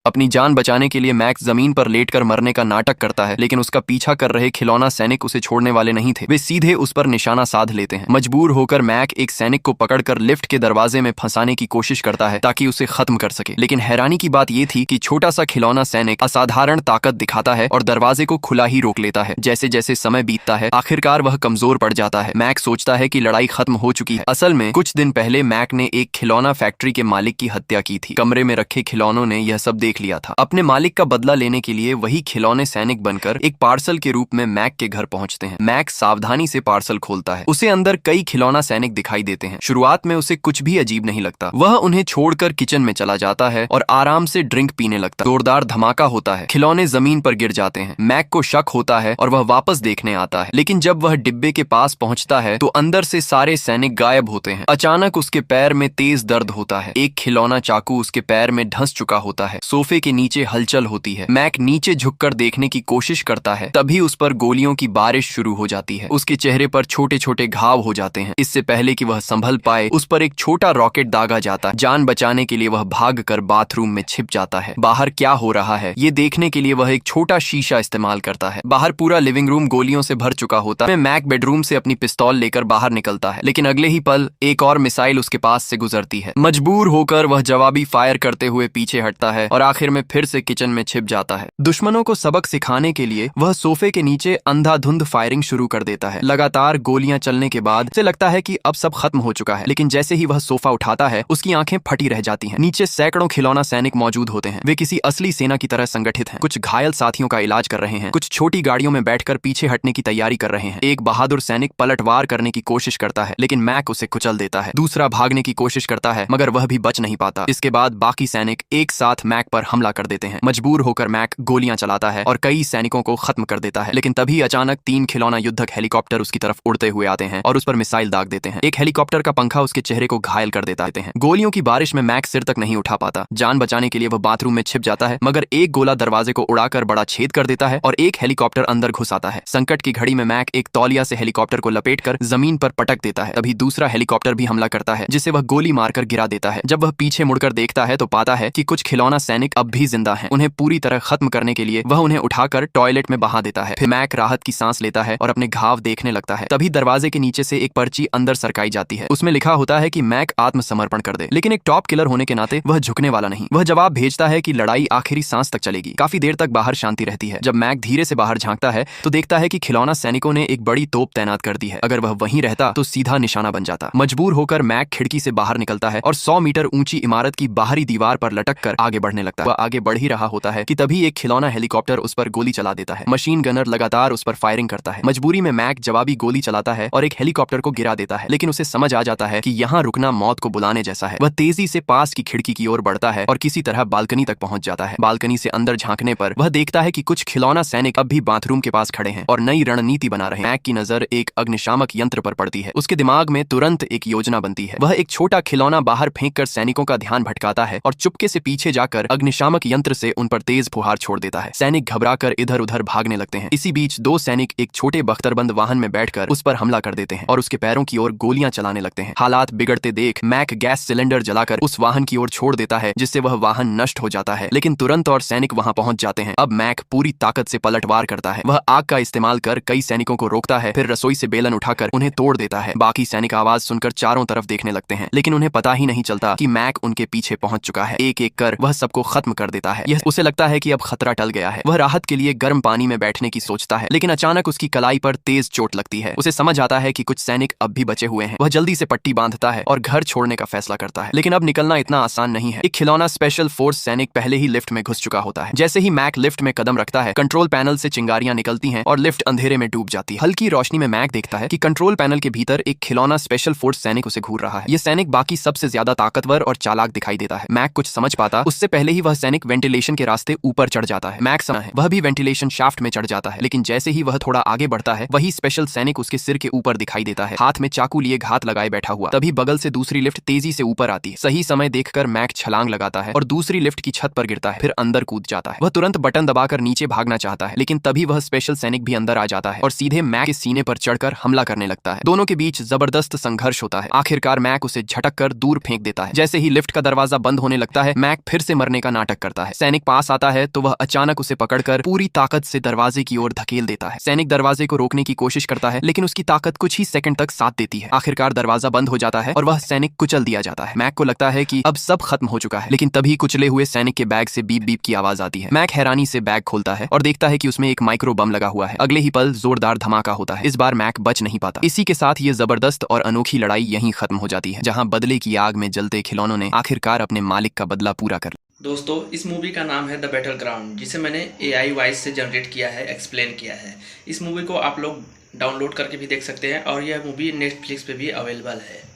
अपनी जान बचाने के लिए मैक जमीन पर लेटकर मरने का नाटक करता है, लेकिन उसका पीछा कर रहे खिलौना सैनिक उसे छोड़ने वाले नहीं थे। वे सीधे उस पर निशाना साध लेते हैं। मजबूर होकर मैक एक सैनिक को पकड़कर लिफ्ट के दरवाजे में फंसाने की कोशिश करता है ताकि उसे खत्म कर सके। लेकिन हैरानी की बात यह थी कि छोटा सा खिलौना सैनिक असाधारण ताकत दिखाता है और दरवाजे को खुला ही रोक लेता है। जैसे जैसे समय बीतता है आखिरकार वह कमजोर पड़ जाता है। मैक सोचता है कि लड़ाई खत्म हो चुकी है। असल में कुछ दिन पहले मैक ने एक खिलौना फैक्ट्री के मालिक की हत्या की थी। कमरे में रखे खिलौनों ने यह सब देख लिया था। अपने मालिक का बदला लेने के लिए वही खिलौने सैनिक बनकर एक पार्सल के रूप में मैक के घर पहुंचते हैं। मैक सावधानी से पार्सल खोलता है। उसे अंदर कई खिलौना सैनिक दिखाई देते हैं। शुरुआत में उसे कुछ भी अजीब नहीं लगता। वह उन्हें छोड़कर किचन में चला जाता है और आराम से ड्रिंक पीने लगता है। जोरदार धमाका होता है, खिलौने जमीन पर गिर जाते हैं। मैक को शक होता है और वह वापस देखने आता है, लेकिन जब वह डिब्बे के पास पहुंचता है तो अंदर से सारे सैनिक गायब होते हैं। अचानक उसके पैर में तेज दर्द होता है। एक खिलौना चाकू उसके पैर में धंस चुका होता है। सोफे के नीचे हलचल होती है। मैक नीचे झुककर देखने की कोशिश करता है, तभी उस पर गोलियों की बारिश शुरू हो जाती है। उसके चेहरे पर छोटे छोटे घाव हो जाते हैं। इससे पहले कि वह संभल पाए उस पर एक छोटा रॉकेट दागा जाता है। जान बचाने के लिए वह भागकर बाथरूम में छिप जाता है। बाहर क्या हो रहा है ये देखने के लिए वह एक छोटा शीशा इस्तेमाल करता है। बाहर पूरा लिविंग रूम गोलियों से भर चुका होता है। मैक बेडरूम से अपनी पिस्तौल लेकर बाहर निकलता है, लेकिन अगले ही पल एक और मिसाइल उसके पास से गुजरती है। मजबूर होकर वह जवाबी फायर करते हुए पीछे हटता है और आखिर में फिर से किचन में छिप जाता है। दुश्मनों को सबक सिखाने के लिए वह सोफे के नीचे अंधाधुंध फायरिंग शुरू कर देता है। लगातार गोलियां चलने के बाद उसे लगता है कि अब सब खत्म हो चुका है, लेकिन जैसे ही वह सोफा उठाता है उसकी आंखें फटी रह जाती हैं। नीचे सैकड़ों खिलौना सैनिक मौजूद होते हैं। वे किसी असली सेना की तरह संगठित हैं। कुछ घायल साथियों का इलाज कर रहे हैं, कुछ छोटी गाड़ियों में बैठकर पीछे हटने की तैयारी कर रहे हैं। एक बहादुर सैनिक पलटवार करने की कोशिश करता है, लेकिन मैक उसे कुचल देता है। दूसरा भागने की कोशिश करता है, मगर वह भी बच नहीं पाता। इसके बाद बाकी सैनिक एक साथ मैक पर हमला कर देते हैं। मजबूर होकर मैक गोलियां चलाता है और कई सैनिकों को खत्म कर देता है, लेकिन तभी अचानक 3 खिलौना युद्धक हेलीकॉप्टर उसकी तरफ उड़ते हुए आते हैं और उस पर मिसाइल दाग देते हैं। एक हेलीकॉप्टर का पंखा उसके चेहरे को घायल कर देता है। गोलियों की बारिश में मैक सिर तक नहीं उठा पाता। जान बचाने के लिए वह बाथरूम में छिप जाता है, मगर एक गोला दरवाजे को उड़ाकर बड़ा छेद कर देता है और एक हेलीकॉप्टर अंदर घुस आता है। संकट की घड़ी में मैक एक तौलिया से हेलीकॉप्टर को लपेटकर जमीन पर पटक देता है। तभी दूसरा हेलीकॉप्टर भी हमला करता है, जिसे वह गोली मारकर गिरा देता है। जब वह पीछे मुड़कर देखता है तो पाता है कि कुछ खिलौना सैनिक अब भी जिंदा हैं। उन्हें पूरी तरह खत्म करने के लिए वह उन्हें उठाकर टॉयलेट में बहा देता है। फिर मैक राहत की सांस लेता है और अपने घाव देखने लगता है। तभी दरवाजे के नीचे से एक पर्ची अंदर सरकाई जाती है। उसमें लिखा होता है कि मैक आत्मसमर्पण कर दे, लेकिन एक टॉप किलर होने के नाते वह झुकने वाला नहीं। वह जवाब भेजता है कि लड़ाई आखिरी सांस तक चलेगी। काफी देर तक बाहर शांति रहती है। जब मैक धीरे से बाहर झांकता है तो देखता है कि खिलौना सैनिकों ने एक बड़ी तोप तैनात कर दी है। अगर वह वहीं रहता तो सीधा निशाना बन जाता। मजबूर होकर मैक खिड़की से बाहर निकलता है और 100 मीटर ऊंची इमारत की बाहरी दीवार पर लटक कर आगे बढ़ने लगता है। वह आगे बढ़ ही रहा होता है कि तभी एक खिलौना हेलीकॉप्टर उस पर गोली चला देता है। मशीन गनर लगातार उस पर फायरिंग करता है। मजबूरी में मैक जवाबी गोली चलाता है और एक हेलीकॉप्टर को गिरा देता है, लेकिन उसे समझ आ जाता है कि यहाँ रुकना मौत को बुलाने जैसा है। वह तेजी से पास की खिड़की की ओर बढ़ता है और किसी तरह बालकनी तक पहुंच जाता है। बालकनी से अंदर झांकने पर वह देखता है कि कुछ खिलौना सैनिक अब भी बाथरूम के पास खड़े हैं और नई रणनीति बना रहे हैं। मैक की नजर एक अग्निशामक यंत्र पर पड़ती है। उसके दिमाग में तुरंत एक योजना बनती है। वह एक छोटा खिलौना बाहर फेंककर सैनिकों का ध्यान भटकाता है और चुपके से पीछे जाकर अग्निशामक यंत्र से उन पर तेज फुहार छोड़ देता है। सैनिक घबराकर इधर उधर भागने लगते हैं। इसी बीच 2 सैनिक एक छोटे बख्तरबंद वाहन में बैठकर उस पर हमला कर देते हैं और उसके पैरों की ओर गोलियां चलाने लगते हैं। हालात बिगड़ते देख मैक गैस सिलेंडर जलाकर उस वाहन की ओर छोड़ देता है, जिससे वह वाहन नष्ट हो जाता है। लेकिन तुरंत और सैनिक वहां पहुंच जाते हैं। अब मैक पूरी ताकत से पलटवार करता है। वह आग का इस्तेमाल कर कई सैनिकों को रोकता है, फिर रसोई से बेलन उठाकर उन्हें तोड़ देता है। बाकी सैनिक आवाज सुनकर चारों तरफ देखने लगते हैं, लेकिन उन्हें पता ही नहीं चलता कि मैक उनके पीछे पहुंच चुका है। एक एक कर वह सबको खत्म कर देता है। यह उसे लगता है कि अब खतरा टल गया है। वह राहत के लिए गर्म पानी में बैठने की सोचता है, लेकिन अचानक उसकी कलाई पर तेज चोट लगती है। उसे समझ आता है कि कुछ सैनिक अब भी बचे हुए हैं। वह जल्दी से पट्टी बांधता है और घर छोड़ने का फैसला करता है, लेकिन अब निकलना इतना आसान नहीं है। एक खिलौना स्पेशल फोर्स सैनिक पहले ही लिफ्ट में घुस चुका होता है। जैसे ही मैक लिफ्ट में कदम रखता है, कंट्रोल पैनल से चिंगारियां निकलती हैं और लिफ्ट अंधेरे में डूब जाती है। हल्की रोशनी में मैक देखता है कि कंट्रोल पैनल के भीतर एक खिलौना स्पेशल फोर्स सैनिक उसे घूर रहा है। यह सैनिक बाकी सबसे ज्यादा ताकतवर और चालाक दिखाई देता है। मैक कुछ समझ पाता उससे पहले ही वह सैनिक वेंटिलेशन के रास्ते ऊपर चढ़ जाता है। मैक समय है वह भी वेंटिलेशन शाफ्ट में चढ़ जाता है, लेकिन जैसे ही वह थोड़ा आगे बढ़ता है वही स्पेशल सैनिक उसके सिर के ऊपर दिखाई देता है, हाथ में चाकू लिए घात लगाए बैठा हुआ। तभी बगल से दूसरी लिफ्ट तेजी से ऊपर आती है। सही समय देखकर मैक छलांग लगाता है और दूसरी लिफ्ट की छत पर गिरता है, फिर अंदर कूद जाता है। वह तुरंत बटन दबाकर नीचे भागना चाहता है, लेकिन तभी वह स्पेशल सैनिक भी अंदर आ जाता है और सीधे मैक के सीने पर चढ़कर हमला करने लगता है। दोनों के बीच जबरदस्त संघर्ष होता है। आखिरकार मैक उसे झटक कर दूर फेंक देता है। जैसे ही लिफ्ट का दरवाजा बंद होने लगता है, मैक फिर से मरने का नाटक करता है। सैनिक पास आता है तो वह अचानक उसे पकड़कर पूरी ताकत से दरवाजे की ओर धकेल देता है। सैनिक दरवाजे को रोकने की कोशिश करता है, लेकिन उसकी ताकत कुछ ही सेकंड तक साथ देती है। आखिरकार दरवाजा बंद हो जाता है और वह सैनिक कुचल दिया जाता है। मैक को लगता है कि अब सब खत्म हो चुका है, लेकिन तभी कुचले हुए सैनिक के बैग से बीप बीप की आवाज आती है। मैक हैरानी से बैग खोलता है और देखता है कि उसमें एक माइक्रो बम लगा हुआ है। अगले ही पल जोरदार धमाका होता है। इस बार मैक बच नहीं पाता। इसी के साथ ये जबरदस्त और अनोखी लड़ाई यहीं खत्म हो जाती है, जहां बदले की आग में जलते खिलौनों ने आखिरकार अपने मालिक का बदला पूरा कर लिया। दोस्तों, इस मूवी का नाम है द बैटल ग्राउंड, जिसे मैंने AI वॉइस से जनरेट किया है, एक्सप्लेन किया है। इस मूवी को आप लोग डाउनलोड करके भी देख सकते हैं और यह मूवी नेटफ्लिक्स पे भी अवेलेबल है।